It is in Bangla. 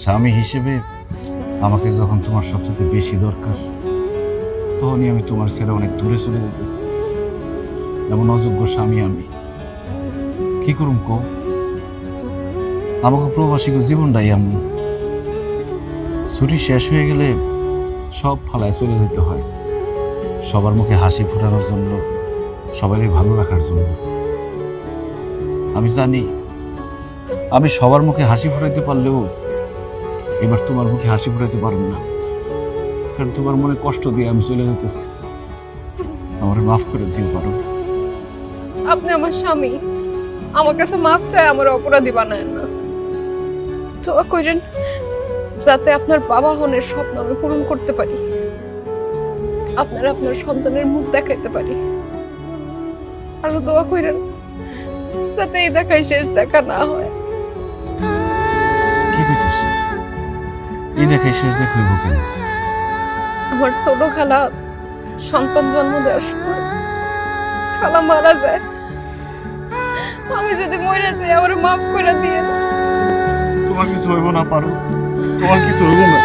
স্বামী হিসেবে আমাকে যখন তোমার সবচেয়ে বেশি দরকার, তখনই আমি তোমার ছেড়ে অনেক দূরে চলে যেতেছি। এমন অযোগ্য স্বামী আমি কি করুম কো? আমাকে প্রবাসী জীবনটাই এমন। ছুটি শেষ হয়ে গেলে সব ফালায় চলে যেতে হয়, সবার মুখে হাসি ফোটানোর জন্য, সবারই ভালো রাখার জন্য। আমি জানি আমি সবার মুখে হাসি ফোটাইতে পারলেও এবার তোমার মুখে হাসি ফোটাইতে পারব না, কারণ তোমার মনে কষ্ট দিয়ে আমি চলে যেতেছি। আমার মাফ করে দিও পারো? আপনি আমার স্বামী, আমার কাছে মাফ চাই আমার অপরাধী বানায় না। দোয়া করেন যাতে আপনার বাবা হনের স্বপ্ন আমি পূরণ করতে পারি, আপনার আপনার সন্তানের মুখ দেখাইতে পারি। আরো দোয়া করেন যাতে এই দেখাই শেষ দেখা না হয়। কি কইতেছ? এই দেখে শেষ দেখে হইব কেন? আমার ছোট খালা সন্তান জন্ম দেওয়ার সময় খালা মারা যায়। আমি যদি মরে যাই আমার মাফ করে দিয়ে। তোমার কিছু হইব না পারো, তোমার কিছু হইব না।